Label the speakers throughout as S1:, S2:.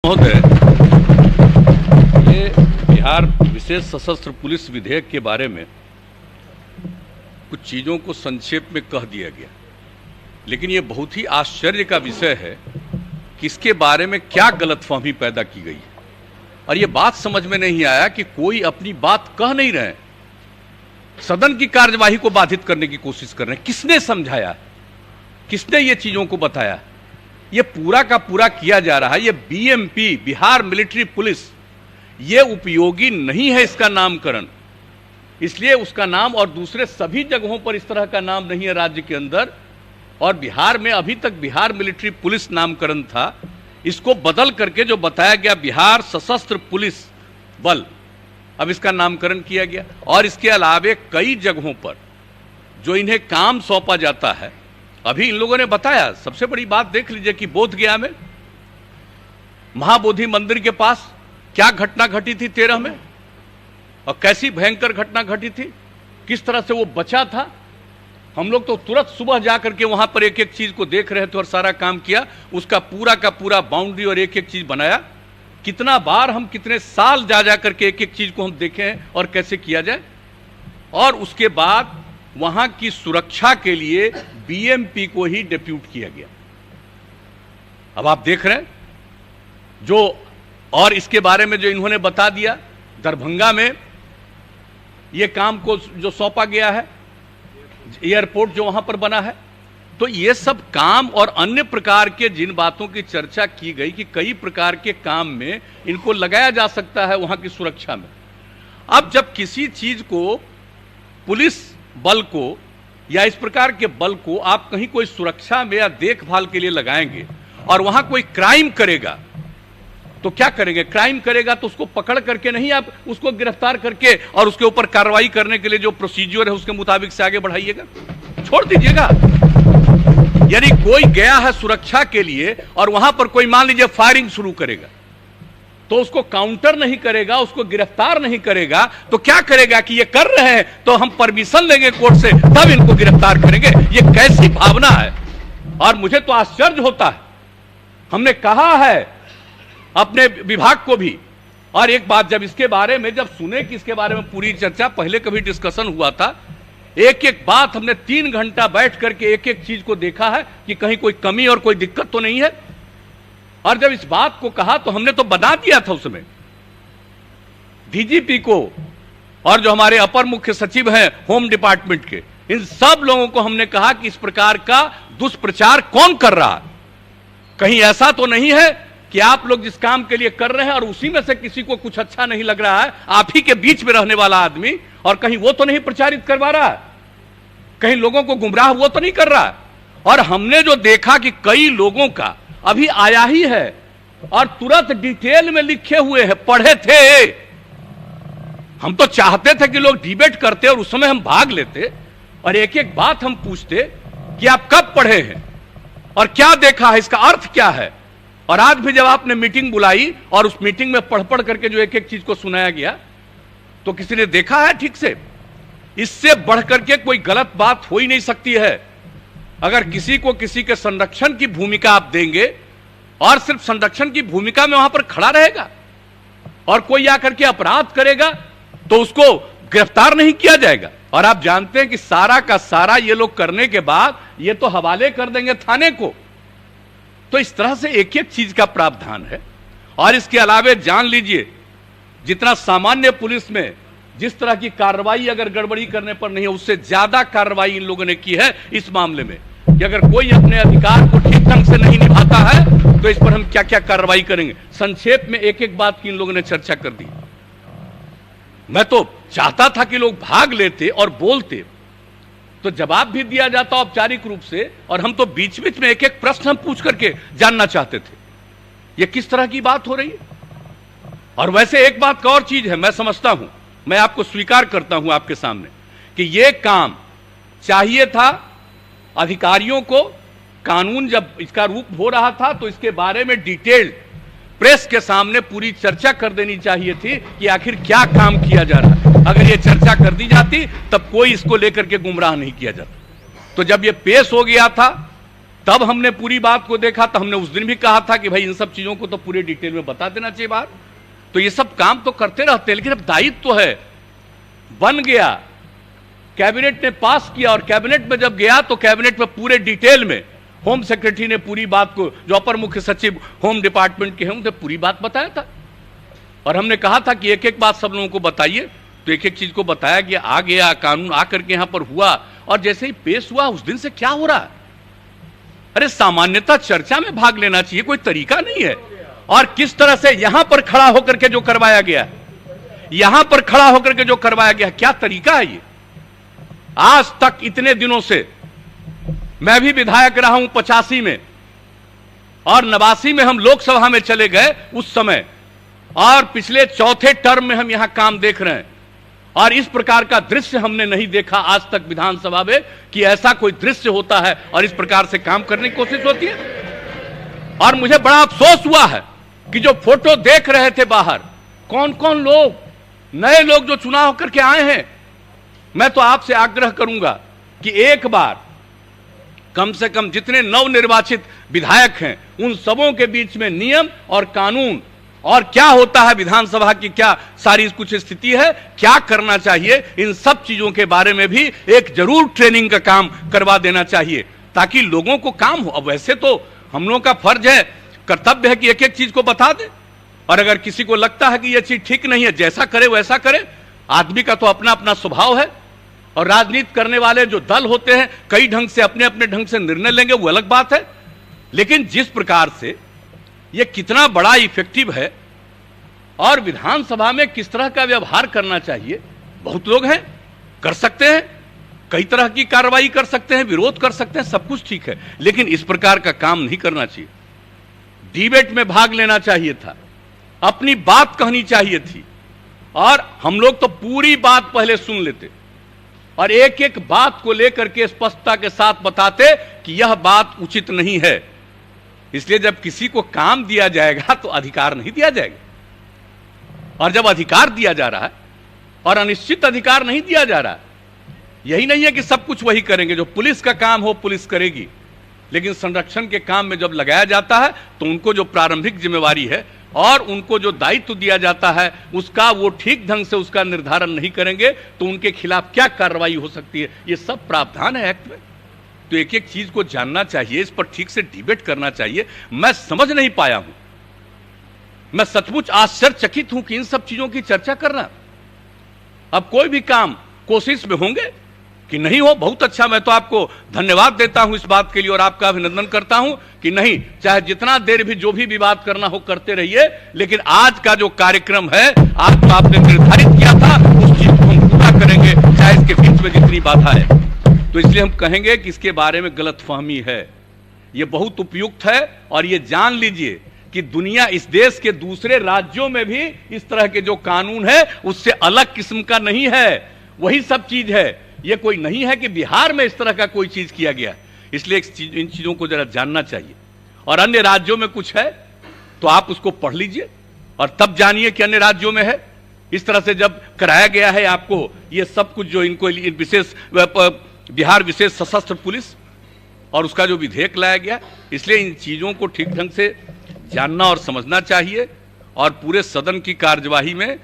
S1: महोदय, ये बिहार विशेष सशस्त्र पुलिस विधेयक के बारे में कुछ चीज़ों को संक्षेप में कह दिया गया, लेकिन ये बहुत ही आश्चर्य का विषय है कि इसके बारे में क्या गलतफहमी पैदा की गई है। और ये बात समझ में नहीं आया कि कोई अपनी बात कह नहीं रहे, सदन की कार्यवाही को बाधित करने की कोशिश कर रहे हैं। किसने समझाया, किसने ये चीज़ों को बताया? ये पूरा का पूरा किया जा रहा है। ये बीएमपी, बिहार मिलिट्री पुलिस, ये उपयोगी नहीं है इसका नामकरण, इसलिए उसका नाम और दूसरे सभी जगहों पर इस तरह का नाम नहीं है राज्य के अंदर। और बिहार में अभी तक बिहार मिलिट्री पुलिस नामकरण था, इसको बदल करके जो बताया गया बिहार सशस्त्र पुलिस बल, अब इसका नामकरण किया गया। और इसके अलावे कई जगहों पर जो इन्हें काम सौंपा जाता है, अभी इन लोगों ने बताया। सबसे बड़ी बात देख लीजिए कि बोधगया में महाबोधि मंदिर के पास क्या घटना घटी थी 13 में, और कैसी भयंकर घटना घटी थी, किस तरह से वो बचा था। हम लोग तो तुरंत सुबह जाकर के वहां पर एक एक चीज को देख रहे थे और सारा काम किया, उसका पूरा का पूरा बाउंड्री और एक एक चीज बनाया। कितना बार हम कितने साल जा जा करके एक एक चीज को हम देखे हैं और कैसे किया जाए। और उसके बाद वहां की सुरक्षा के लिए बीएमपी को ही डिप्यूट किया गया। अब आप देख रहे हैं जो, और इसके बारे में जो इन्होंने बता दिया, दरभंगा में ये काम को जो सौंपा गया है, एयरपोर्ट जो वहां पर बना है, तो ये सब काम और अन्य प्रकार के जिन बातों की चर्चा की गई कि कई प्रकार के काम में इनको लगाया जा सकता है वहां की सुरक्षा में। अब जब किसी चीज को, पुलिस बल को या इस प्रकार के बल को आप कहीं कोई सुरक्षा में या देखभाल के लिए लगाएंगे और वहां कोई क्राइम करेगा तो क्या करेंगे? क्राइम करेगा तो उसको पकड़ करके नहीं, आप उसको गिरफ्तार करके और उसके ऊपर कार्रवाई करने के लिए जो प्रोसीजर है उसके मुताबिक से आगे बढ़ाइएगा, छोड़ दीजिएगा। यानी कोई गया है सुरक्षा के लिए और वहां पर कोई मान लीजिए फायरिंग शुरू करेगा, तो उसको काउंटर नहीं करेगा, उसको गिरफ्तार नहीं करेगा, तो क्या करेगा कि ये कर रहे हैं तो हम परमिशन लेंगे कोर्ट से, तब इनको गिरफ्तार करेंगे। ये कैसी भावना है? और मुझे तो आश्चर्य होता है। हमने कहा है अपने विभाग को भी, और एक बात जब इसके बारे में जब सुने कि इसके बारे में पूरी चर्चा, पहले कभी डिस्कशन हुआ था, एक एक बात हमने 3 घंटा बैठ करके एक एक चीज को देखा है कि कहीं कोई कमी और कोई दिक्कत तो नहीं है। और जब इस बात को कहा तो हमने तो बना दिया था उसमें डीजीपी को और जो हमारे अपर मुख्य सचिव हैं होम डिपार्टमेंट के, इन सब लोगों को हमने कहा कि इस प्रकार का दुष्प्रचार कौन कर रहा है। कहीं ऐसा तो नहीं है कि आप लोग जिस काम के लिए कर रहे हैं और उसी में से किसी को कुछ अच्छा नहीं लग रहा है, आप ही के बीच में रहने वाला आदमी, और कहीं वो तो नहीं प्रचारित करवा रहा है, कहीं लोगों को गुमराह वो तो नहीं कर रहा है। और हमने जो देखा कि कई लोगों का अभी आया ही है और तुरंत डिटेल में लिखे हुए हैं, पढ़े थे। हम तो चाहते थे कि लोग डिबेट करते और उस समय हम भाग लेते और एक एक बात हम पूछते कि आप कब पढ़े हैं और क्या देखा है, इसका अर्थ क्या है। और आज भी जब आपने मीटिंग बुलाई और उस मीटिंग में पढ़ पढ़ करके जो एक एक चीज को सुनाया गया, तो किसी ने देखा है ठीक से? इससे बढ़ करके कोई गलत बात हो ही नहीं सकती है। अगर किसी को किसी के संरक्षण की भूमिका आप देंगे और सिर्फ संरक्षण की भूमिका में वहां पर खड़ा रहेगा और कोई आकर के अपराध करेगा तो उसको गिरफ्तार नहीं किया जाएगा। और आप जानते हैं कि सारा का सारा ये लोग करने के बाद ये तो हवाले कर देंगे थाने को। तो इस तरह से एक एक चीज का प्रावधान है। और इसके अलावे जान लीजिए, जितना सामान्य पुलिस में जिस तरह की कार्रवाई अगर गड़बड़ी करने पर नहीं है, उससे ज्यादा कार्रवाई इन लोगों ने की है इस मामले में कि अगर कोई अपने अधिकार को ठीक ढंग से नहीं निभाता है तो इस पर हम क्या क्या कार्रवाई करेंगे। संक्षेप में एक एक बात की इन लोगों ने चर्चा कर दी। मैं तो चाहता था कि लोग भाग लेते और बोलते, तो जवाब भी दिया जाता औपचारिक रूप से, और हम तो बीच बीच में एक एक प्रश्न हम पूछ करके जानना चाहते थे ये किस तरह की बात हो रही है। और वैसे एक बात का और चीज है, मैं समझता हूं, मैं आपको स्वीकार करता हूं आपके सामने कि यह काम चाहिए था अधिकारियों को। कानून जब इसका रूप हो रहा था तो इसके बारे में डिटेल्ड प्रेस के सामने पूरी चर्चा कर देनी चाहिए थी कि आखिर क्या काम किया जा रहा है। अगर यह चर्चा कर दी जाती तब कोई इसको लेकर के गुमराह नहीं किया जाता। तो जब यह पेश हो गया था तब हमने पूरी बात को देखा, तो हमने उस दिन भी कहा था कि भाई इन सब चीजों को तो पूरे डिटेल में बता देना चाहिए बात। तो ये सब काम तो करते रहते हैं, लेकिन अब दायित्व तो है, बन गया, कैबिनेट ने पास किया, और कैबिनेट में जब गया तो कैबिनेट में पूरे डिटेल में होम सेक्रेटरी ने पूरी बात को, जो अपर मुख्य सचिव होम डिपार्टमेंट के हैं, उन्हें पूरी बात बताया था। और हमने कहा था कि एक एक बात सब लोगों को बताइए, तो एक एक चीज को बताया गया, आ गया कानून आकर के यहां पर हुआ, और जैसे ही पेश हुआ उस दिन से क्या हो रहा है? अरे सामान्यतः चर्चा में भाग लेना चाहिए, कोई तरीका नहीं है। और किस तरह से यहां पर खड़ा होकर के जो करवाया गया, यहां पर खड़ा होकर के जो करवाया गया, क्या तरीका है ये? आज तक इतने दिनों से मैं भी विधायक रहा हूं 85 में, और 89 में हम लोकसभा में चले गए उस समय, और पिछले चौथे टर्म में हम यहां काम देख रहे हैं, और इस प्रकार का दृश्य हमने नहीं देखा आज तक विधानसभा में कि ऐसा कोई दृश्य होता है और इस प्रकार से काम करने की कोशिश होती है। और मुझे बड़ा अफसोस हुआ है कि जो फोटो देख रहे थे बाहर, कौन कौन लोग, नए लोग जो चुनाव करके आए हैं, मैं तो आपसे आग्रह करूंगा कि एक बार कम से कम जितने नवनिर्वाचित विधायक हैं उन सबों के बीच में नियम और कानून और क्या होता है विधानसभा की, क्या सारी कुछ स्थिति है, क्या करना चाहिए, इन सब चीजों के बारे में भी एक जरूर ट्रेनिंग का काम करवा देना चाहिए, ताकि लोगों को काम हो। अब वैसे तो हम लोगों का फर्ज है, कर्तव्य है कि एक एक चीज को बता दे, और अगर किसी को लगता है कि यह चीज ठीक नहीं है, जैसा करे वैसा करे। आदमी का तो अपना अपना स्वभाव है, और राजनीति करने वाले जो दल होते हैं कई ढंग से अपने अपने ढंग से निर्णय लेंगे, वो अलग बात है। लेकिन जिस प्रकार से ये कितना बड़ा इफेक्टिव है, और विधानसभा में किस तरह का व्यवहार करना चाहिए, बहुत लोग हैं, कर सकते हैं, कई तरह की कार्रवाई कर सकते हैं, विरोध कर सकते हैं, सब कुछ ठीक है, लेकिन इस प्रकार का काम नहीं करना चाहिए। डिबेट में भाग लेना चाहिए था, अपनी बात कहनी चाहिए थी, और हम लोग तो पूरी बात पहले सुन लेते और एक एक बात को लेकर के स्पष्टता के साथ बताते कि यह बात उचित नहीं है। इसलिए जब किसी को काम दिया जाएगा तो अधिकार नहीं दिया जाएगा, और जब अधिकार दिया जा रहा है और अनिश्चित अधिकार नहीं दिया जा रहा है, यही नहीं है कि सब कुछ वही करेंगे, जो पुलिस का काम हो पुलिस करेगी, लेकिन संरक्षण के काम में जब लगाया जाता है तो उनको जो प्रारंभिक जिम्मेवारी है और उनको जो दायित्व दिया जाता है उसका वो ठीक ढंग से उसका निर्धारण नहीं करेंगे तो उनके खिलाफ क्या कार्रवाई हो सकती है, ये सब प्रावधान है एक्ट में। तो एक एक चीज को जानना चाहिए, इस पर ठीक से डिबेट करना चाहिए। मैं समझ नहीं पाया हूं, मैं सचमुच आश्चर्यचकित हूं कि इन सब चीजों की चर्चा करना। अब कोई भी काम कोशिश में होंगे कि नहीं हो, बहुत अच्छा, मैं तो आपको धन्यवाद देता हूं इस बात के लिए और आपका अभिनंदन करता हूं कि नहीं, चाहे जितना देर भी जो भी विवाद करना हो करते रहिए, लेकिन आज का जो कार्यक्रम है आज तो आपने निर्धारित किया था उस चीज को हम पूरा करेंगे, चाहे इसके बीच में जितनी बाधा है। तो इसलिए हम कहेंगे कि इसके बारे में गलतफहमी है, यह बहुत उपयुक्त है, और यह जान लीजिए कि दुनिया, इस देश के दूसरे राज्यों में भी इस तरह के जो कानून है उससे अलग किस्म का नहीं है, वही सब चीज है। यह कोई नहीं है कि बिहार में इस तरह का कोई चीज किया गया, इसलिए इन चीजों को जरा जानना चाहिए। और अन्य राज्यों में कुछ है तो आप उसको पढ़ लीजिए और तब जानिए कि अन्य राज्यों में है। इस तरह से जब कराया गया है आपको ये सब कुछ, जो इनको विशेष बिहार विशेष सशस्त्र पुलिस और उसका जो विधेयक लाया गया, इसलिए इन चीजों को ठीक ढंग से जानना और समझना चाहिए, और पूरे सदन की कार्यवाही में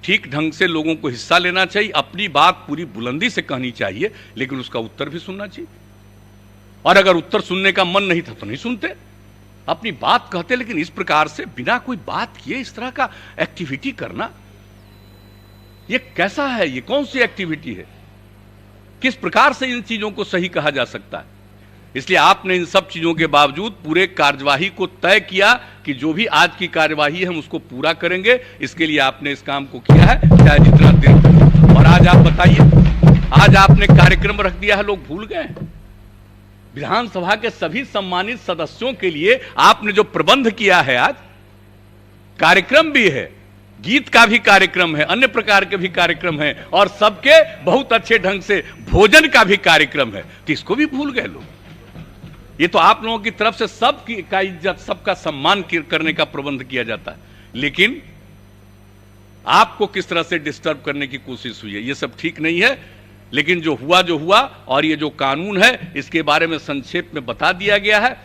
S1: ठीक ढंग से लोगों को हिस्सा लेना चाहिए, अपनी बात पूरी बुलंदी से कहनी चाहिए, लेकिन उसका उत्तर भी सुनना चाहिए। और अगर उत्तर सुनने का मन नहीं था तो नहीं सुनते, अपनी बात कहते, लेकिन इस प्रकार से बिना कोई बात किए इस तरह का एक्टिविटी करना, यह कैसा है, यह कौन सी एक्टिविटी है, किस प्रकार से इन चीजों को सही कहा जा सकता है। इसलिए आपने इन सब चीजों के बावजूद पूरे कार्यवाही को तय किया कि जो भी आज की कार्यवाही है हम उसको पूरा करेंगे, इसके लिए आपने इस काम को किया है, चाहे जितना देर। और आज आप बताइए, आज आपने कार्यक्रम रख दिया है, लोग भूल गए। विधानसभा के सभी सम्मानित सदस्यों के लिए आपने जो प्रबंध किया है, आज कार्यक्रम भी है, गीत का भी कार्यक्रम है, अन्य प्रकार के भी कार्यक्रम है, और सबके बहुत अच्छे ढंग से भोजन का भी कार्यक्रम है, तो इसको भी भूल गए लोग। ये तो आप लोगों की तरफ से सबकी का इज्जत, सबका सम्मान करने का प्रबंध किया जाता है, लेकिन आपको किस तरह से डिस्टर्ब करने की कोशिश हुई है, ये सब ठीक नहीं है। लेकिन जो हुआ और ये जो कानून है इसके बारे में संक्षेप में बता दिया गया है।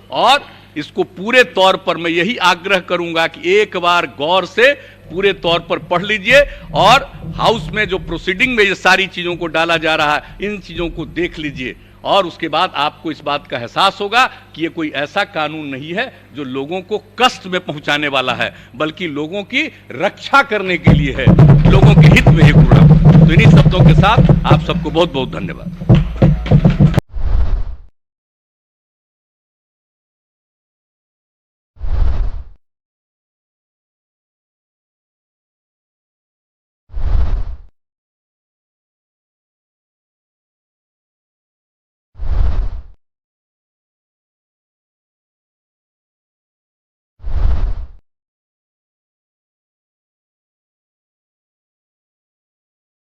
S1: और इसको पूरे तौर पर मैं यही आग्रह करूंगा कि एक बार गौर से पूरे तौर पर पढ़ लीजिए और हाउस में जो प्रोसीडिंग में ये सारी चीजों को डाला जा रहा है इन चीजों को देख लीजिए और उसके बाद आपको इस बात का एहसास होगा कि ये कोई ऐसा कानून नहीं है जो लोगों को कष्ट में पहुंचाने वाला है, बल्कि लोगों की रक्षा करने के लिए है, लोगों के हित में है पूरा। तो इन्हीं शब्दों के साथ आप सबको बहुत बहुत धन्यवाद।